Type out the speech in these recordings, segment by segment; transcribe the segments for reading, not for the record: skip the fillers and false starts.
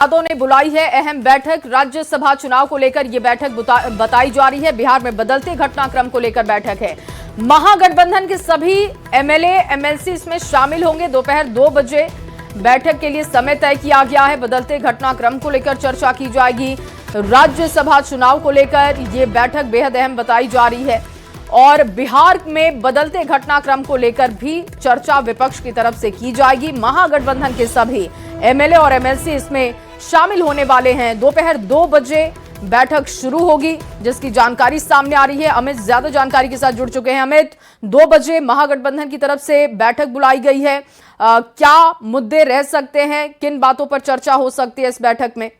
यादव ने बुलाई है अहम बैठक। राज्यसभा चुनाव को लेकर यह बैठक बताई जा रही है। बिहार में बदलते घटनाक्रम को लेकर बैठक है। महागठबंधन के सभी एमएलए एमएलसी इसमें शामिल होंगे। दोपहर 2 बजे बैठक के लिए समय तय किया गया है। बदलते घटनाक्रम को लेकर चर्चा की जाएगी। राज्यसभा चुनाव को लेकर यह बैठक बेहद अहम बताई जा रही है और बिहार में बदलते घटनाक्रम को लेकर भी चर्चा विपक्ष की तरफ से की जाएगी। महागठबंधन के सभी एमएलए और एमएलसी इसमें शामिल होने वाले हैं। दोपहर 2 बजे बैठक शुरू होगी, जिसकी जानकारी सामने आ रही है। अमित ज्यादा जानकारी के साथ जुड़ चुके हैं। अमित, 2 बजे महागठबंधन की तरफ से बैठक बुलाई गई है। क्या मुद्दे रह सकते हैं, किन बातों पर चर्चा हो सकती है इस बैठक में?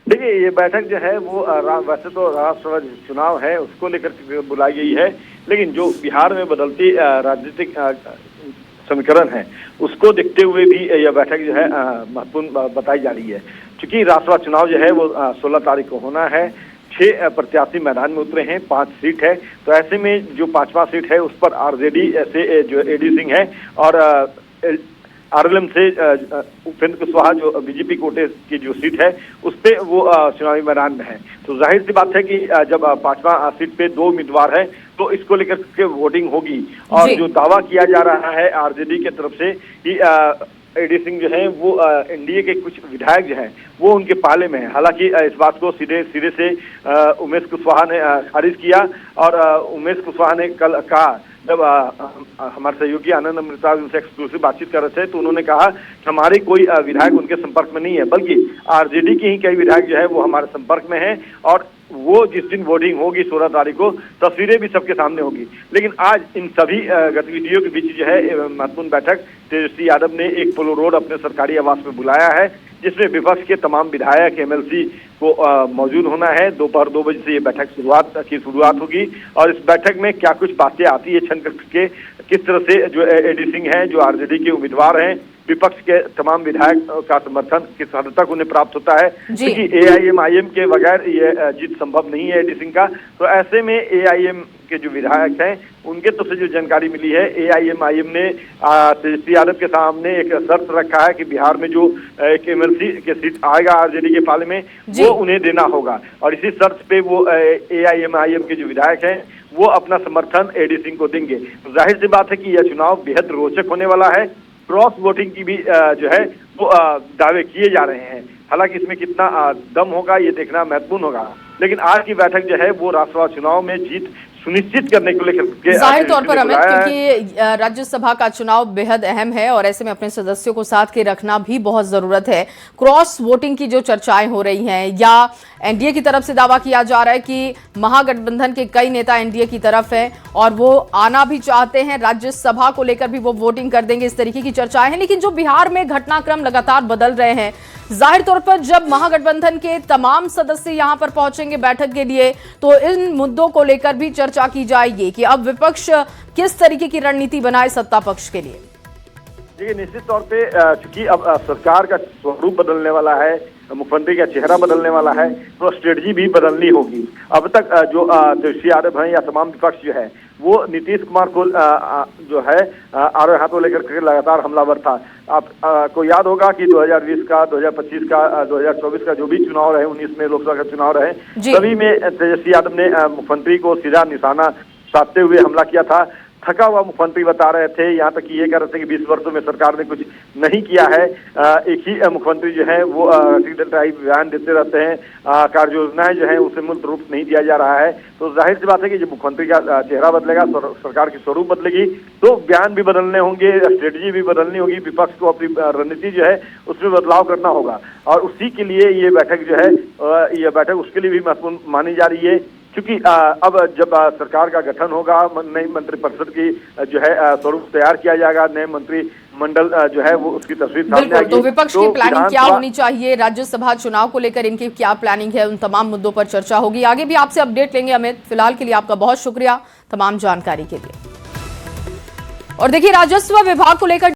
देखिए, ये बैठक जो है वो वैसे तो राष्ट्रसभा चुनाव है उसको लेकर बुलाई गई है, लेकिन जो बिहार में बदलती राजनीतिक समीकरण है उसको देखते हुए भी यह बैठक जो है महत्वपूर्ण बताई जा रही है। क्योंकि राष्ट्रसभा चुनाव जो है वो 16 तारीख को होना है। 6 प्रत्याशी मैदान में उतरे हैं, 5 सीट है। तो ऐसे में जो 5वां सीट है उस पर आरजेडी से जो एडी सिंह है और आरएलएम से उपेंद्र कुशवाहा जो बीजेपी कोटे की जो सीट है उस पे वो चुनावी मैदान में है। तो जाहिर सी बात है कि जब 5वां सीट पे 2 उम्मीदवार है तो इसको लेकर के वोटिंग होगी। और जो दावा किया जा रहा है आरजेडी के तरफ से कि एडी सिंह जो है वो एनडीए के कुछ विधायक जो हैं वो उनके पाले में है। हालांकि इस बात को सीधे से उमेश कुशवाहा ने खारिज किया और उमेश कुशवाहा ने कल कहा, जब हमारे सहयोगी आनंद अमृता उनसे एक्सक्लूसिव बातचीत कर रहे थे तो उन्होंने कहा कि हमारे कोई विधायक उनके संपर्क में नहीं है, बल्कि आरजेडी के ही कई विधायक जो है वो हमारे संपर्क में हैं और वो जिस दिन वोटिंग होगी 16 तारीख को तस्वीरें भी सबके सामने होगी। लेकिन आज इन सभी गतिविधियों के बीच जो है महत्वपूर्ण बैठक तेजस्वी यादव ने एक पोलो रोड अपने सरकारी आवास में बुलाया है, जिसमें विपक्ष के तमाम विधायक एमएलसी को मौजूद होना है। दोपहर 2 बजे से ये बैठक शुरुआत होगी और इस बैठक में क्या कुछ बातें आती है क्षण के, किस तरह से जो एडी सिंह है जो आरजेडी के उम्मीदवार हैं, विपक्ष के तमाम विधायक का समर्थन किस हद तक उन्हें प्राप्त होता है, क्योंकि एआईएम के बगैर ये जीत संभव नहीं है एडी सिंह का। तो ऐसे में एआईएम के जो विधायक हैं उनके तरफ से जो जानकारी मिली है, एआईएम ने तेजस्वी यादव के सामने एक शर्त रखा है कि बिहार में जो एक एमएलसी के सीट आएगा आरजेडी के पाले में वो उन्हें देना होगा। और इसी शर्त पे वो एआईएम के जो विधायक हैं वो अपना समर्थन एडी सिंह को देंगे। तो जाहिर सी बात है कि यह चुनाव बेहद रोचक होने वाला है। क्रॉस वोटिंग की भी जो है वो दावे किए जा रहे हैं। हालांकि इसमें कितना दम होगा ये देखना महत्वपूर्ण होगा। लेकिन आज की बैठक जो है वो राज्यसभा चुनाव में जीत सुनिश्चित करने को लेकर जाहिर तौर पर अमित, क्योंकि राज्यसभा का चुनाव बेहद अहम है और ऐसे में अपने सदस्यों को साथ के रखना भी बहुत जरूरत है। क्रॉस वोटिंग की जो चर्चाएं हो रही हैं या एनडीए की तरफ से दावा किया जा रहा है कि महागठबंधन के कई नेता एनडीए की तरफ है और वो आना भी चाहते हैं, राज्यसभा को लेकर भी वो वोटिंग कर देंगे, इस तरीके की चर्चाएं हैं। लेकिन जो बिहार में घटनाक्रम लगातार बदल रहे हैं, जाहिर तौर पर जब महागठबंधन के तमाम सदस्य यहां पर पहुंचेंगे बैठक के लिए तो इन मुद्दों को लेकर भी चर्चा की जाएगी कि अब विपक्ष किस तरीके की रणनीति बनाए सत्ता पक्ष के लिए। जी, निश्चित तौर पे चूंकि अब सरकार का स्वरूप बदलने वाला है, मुख्यमंत्री का चेहरा बदलने वाला है, तो स्ट्रेटजी भी बदलनी होगी। अब तक जो तेजस्वी यादव हैं या तमाम विपक्ष जो है वो नीतीश कुमार को जो है आरोप हाथों लेकर के लगातार हमलावर था। आपको याद होगा कि 2020 का, 2025 का, 2024 का जो भी चुनाव रहे, 19 में लोकसभा का चुनाव रहे, सभी में तेजस्वी यादव ने मुख्यमंत्री को सीधा निशाना साधते हुए हमला किया था। थका हुआ मुख्यमंत्री बता रहे थे, यहाँ तक कि ये कह रहे थे कि 20 वर्षों में सरकार ने कुछ नहीं किया है। एक ही मुख्यमंत्री जो है वो बयान देते रहते हैं, कार्य योजनाएं जो है उसे मूल रूप नहीं दिया जा रहा है। तो जाहिर सी बात है कि जब मुख्यमंत्री का चेहरा बदलेगा, सरकार की स्वरूप बदलेगी, तो बयान भी बदलने होंगे, स्ट्रेटजी भी बदलनी होगी, विपक्ष को अपनी रणनीति जो है उसमें बदलाव करना होगा। और उसी के लिए ये बैठक जो है ये बैठक उसके लिए भी महत्वपूर्ण मानी जा रही है, क्योंकि अब जब सरकार का गठन होगा, नई मंत्रिपरिषद की जो है स्वरूप तैयार किया जाएगा, नए मंत्रिमंडल जो है वो उसकी तस्वीर सामने आएगी। तो विपक्ष की प्लानिंग क्या होनी चाहिए, राज्यसभा चुनाव को लेकर इनकी क्या प्लानिंग है, उन तमाम मुद्दों पर चर्चा होगी। आगे भी आपसे अपडेट लेंगे अमित। फिलहाल के लिए आपका बहुत शुक्रिया तमाम जानकारी के लिए। और देखिए, राजस्व विभाग को लेकर